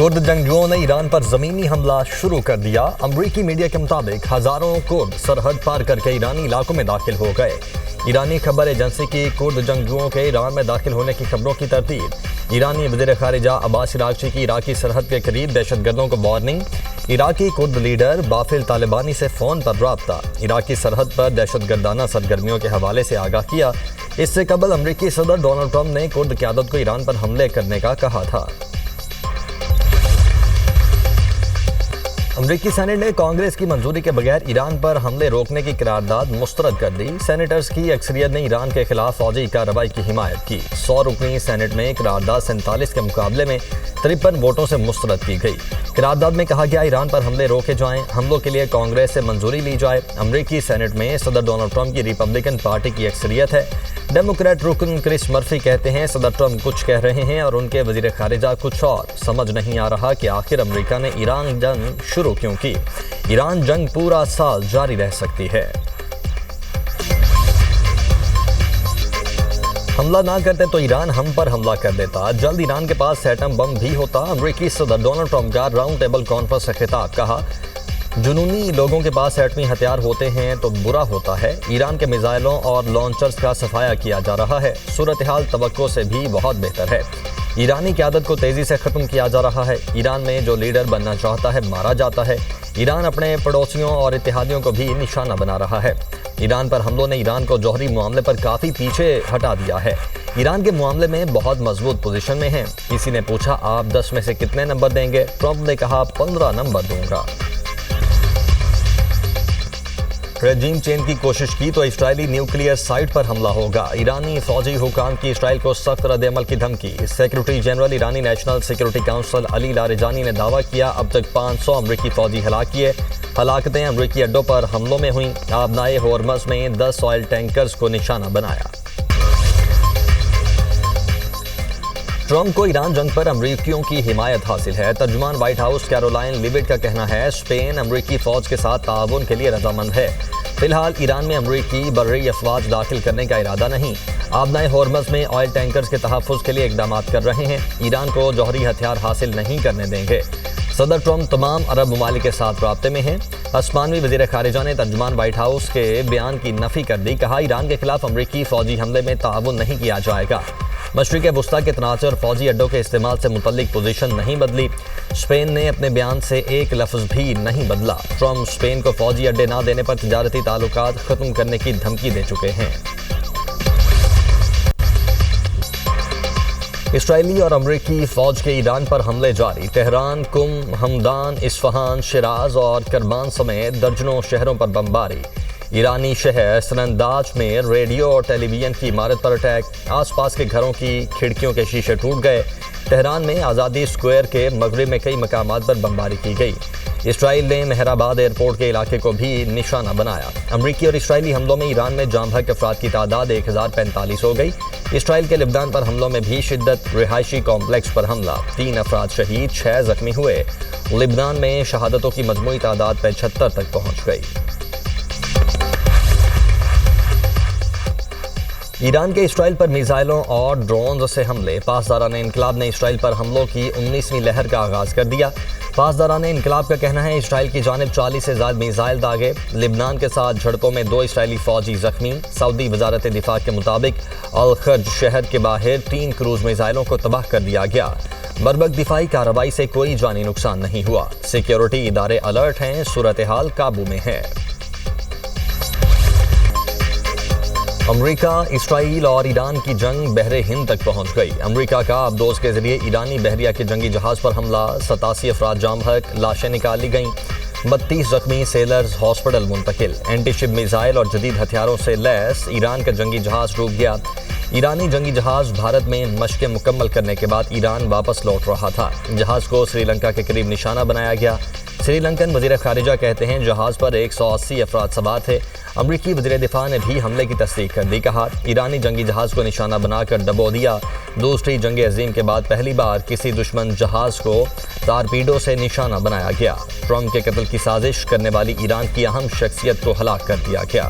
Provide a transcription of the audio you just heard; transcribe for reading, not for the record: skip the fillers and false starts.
کرد جنگجوؤں نے ایران پر زمینی حملہ شروع کر دیا۔ امریکی میڈیا کے مطابق ہزاروں کرد سرحد پار کر کے ایرانی علاقوں میں داخل ہو گئے۔ ایرانی خبر ایجنسی کی کرد جنگجوؤں کے ایران میں داخل ہونے کی خبروں کی تردید۔ ایرانی وزیر خارجہ عباس عراقچی کی عراقی سرحد کے قریب دہشت گردوں کو وارننگ۔ عراقی کرد لیڈر بافل طالبانی سے فون پر رابطہ۔ عراقی سرحد پر دہشت گردانہ سرگرمیوں کے حوالے سے آگاہ کیا۔ اس سے قبل امریکی صدر ڈونلڈ ٹرمپ نے کرد قیادت کو ایران پر حملے کرنے کا کہا تھا۔ امریکی سینیٹ نے کانگریس کی منظوری کے بغیر ایران پر حملے روکنے کی قرارداد مسترد کر دی۔ سینیٹرز کی اکثریت نے ایران کے خلاف فوجی کارروائی کی حمایت کی۔ 100 رکنی سینیٹ میں قرارداد 47 کے مقابلے میں 53 ووٹوں سے مسترد کی گئی۔ قرارداد میں کہا گیا ایران پر حملے روکے جائیں، حملوں کے لیے کانگریس سے منظوری لی جائے۔ امریکی سینیٹ میں صدر ڈونلڈ ٹرمپ کی ریپبلکن پارٹی کی اکثریت ہے۔ ڈیموکریٹ رکن کرس مرفی کہتے ہیں صدر ٹرمپ کچھ کہہ رہے ہیں اور ان کے وزیر خارجہ کچھ اور۔ سمجھ نہیں آ رہا کہ آخر امریکہ نے ایران جنگ شروع کیوں کی۔ ایران جنگ پورا سال جاری رہ سکتی ہے۔ حملہ نہ کرتے تو ایران ہم پر حملہ کر دیتا، جلد ایران کے پاس ایٹم بم بھی ہوتا۔ امریکی صدر ڈونلڈ ٹرمپ کا راؤنڈ ٹیبل کانفرنس سے خطاب، کہا جنونی لوگوں کے پاس ایٹمی ہتھیار ہوتے ہیں تو برا ہوتا ہے۔ ایران کے میزائلوں اور لانچرز کا صفایا کیا جا رہا ہے۔ صورتحال توقع سے بھی بہت بہتر ہے۔ ایرانی قیادت کو تیزی سے ختم کیا جا رہا ہے۔ ایران میں جو لیڈر بننا چاہتا ہے مارا جاتا ہے۔ ایران اپنے پڑوسیوں اور اتحادیوں کو بھی نشانہ بنا رہا ہے۔ ایران پر حملوں نے ایران کو جوہری معاملے پر کافی پیچھے ہٹا دیا ہے۔ ایران کے معاملے میں بہت مضبوط پوزیشن میں ہیں۔ کسی نے پوچھا آپ 10 میں سے کتنے نمبر دیں گے؟ ٹرمپ نے کہا 15 نمبر دوں گا۔ رجیم چینج کی کوشش کی تو اسرائیلی نیوکلیئر سائٹ پر حملہ ہوگا۔ ایرانی فوجی حکام کی اسرائیل کو سخت رد عمل کی دھمکی۔ سیکرٹری جنرل ایرانی نیشنل سیکورٹی کونسل علی لاریجانی نے دعویٰ کیا اب تک 500 امریکی فوجی ہلاک کیے۔ ہلاکتیں امریکی اڈوں پر حملوں میں ہوئیں۔ آبنائے ہورمز میں 10 آئل ٹینکرز کو نشانہ بنایا۔ ٹرمپ کو ایران جنگ پر امریکیوں کی حمایت حاصل ہے۔ ترجمان وائٹ ہاؤس کیرولائن لیوٹ کا کہنا ہے اسپین امریکی فوج کے ساتھ تعاون کے لیے رضامند ہے۔ فی الحال ایران میں امریکی بری افواج داخل کرنے کا ارادہ نہیں۔ آبنائے ہورمز میں آئل ٹینکرز کے تحفظ کے لیے اقدامات کر رہے ہیں۔ ایران کو جوہری ہتھیار حاصل نہیں کرنے دیں گے۔ صدر ٹرمپ تمام عرب ممالک کے ساتھ رابطے میں ہیں۔ ہسپانوی وزیر خارجہ نے ترجمان وائٹ ہاؤس کے بیان کی نفی کر دی، کہا ایران کے خلاف امریکی فوجی حملے میں تعاون نہیں کیا جائے گا۔ مشرق وسطیٰ کے تناظر اور فوجی اڈوں کے استعمال سے متعلق پوزیشن نہیں بدلی۔ اسپین نے اپنے بیان سے ایک لفظ بھی نہیں بدلا۔ ٹرمپ اسپین کو فوجی اڈے نہ دینے پر تجارتی تعلقات ختم کرنے کی دھمکی دے چکے ہیں۔ اسرائیلی اور امریکی فوج کے ایران پر حملے جاری۔ تہران، قم، ہمدان، اصفہان، شیراز اور کرمان سمیت درجنوں شہروں پر بمباری۔ ایرانی شہر سننداج میں ریڈیو اور ٹیلی ویژن کی عمارت پر اٹیک۔ آس پاس کے گھروں کی کھڑکیوں کے شیشے ٹوٹ گئے۔ تہران میں آزادی اسکوائر کے مغرب میں کئی مقامات پر بمباری کی گئی۔ اسرائیل نے مہرآباد ایئرپورٹ کے علاقے کو بھی نشانہ بنایا۔ امریکی اور اسرائیلی حملوں میں ایران میں جاں بحق افراد کی تعداد 1045 ہو گئی۔ اسرائیل کے لبنان پر حملوں میں بھی شدت۔ رہائشی کمپلیکس پر حملہ، 3 افراد شہید، 6 زخمی ہوئے۔ لبنان میں شہادتوں کی مجموعی تعداد 75 تک پہنچ گئی۔ ایران کے اسرائیل پر میزائلوں اور ڈرونز سے حملے۔ پاسداران انقلاب نے اسرائیل پر حملوں کی 19ویں لہر کا آغاز کر دیا۔ پاسداران انقلاب کا کہنا ہے اسرائیل کی جانب 40 سے زائد میزائل داغے۔ لبنان کے ساتھ جھڑپوں میں 2 اسرائیلی فوجی زخمی۔ سعودی وزارت دفاع کے مطابق الخرج شہر کے باہر 3 کروز میزائلوں کو تباہ کر دیا گیا۔ بربک دفاعی کارروائی سے کوئی جانی نقصان نہیں ہوا۔ سیکیورٹی ادارے الرٹ ہیں، صورتحال قابو میں ہے۔ امریکہ، اسرائیل اور ایران کی جنگ بحر ہند تک پہنچ گئی۔ امریکہ کا آبدوز کے ذریعے ایرانی بحریہ کے جنگی جہاز پر حملہ، 87 افراد جاں بحق، لاشیں نکال لی گئیں۔ 32 زخمی، سیلرز ہاسپٹل منتقل۔ اینٹی شپ میزائل اور جدید ہتھیاروں سے لیس ایران کا جنگی جہاز ڈوب گیا۔ ایرانی جنگی جہاز بھارت میں مشقیں مکمل کرنے کے بعد ایران واپس لوٹ رہا تھا۔ جہاز کو سری لنکا کے قریب نشانہ بنایا گیا۔ سری لنکن وزیر خارجہ کہتے ہیں جہاز پر 180 افراد سوار تھے۔ امریکی وزیر دفاع نے بھی حملے کی تصدیق کر دی، کہا ایرانی جنگی جہاز کو نشانہ بنا کر ڈبو دیا۔ دوسری جنگ عظیم کے بعد پہلی بار کسی دشمن جہاز کو تارپیڈو سے نشانہ بنایا گیا۔ ٹرمپ کے قتل کی سازش کرنے والی ایران کی اہم شخصیت کو ہلاک کر دیا گیا۔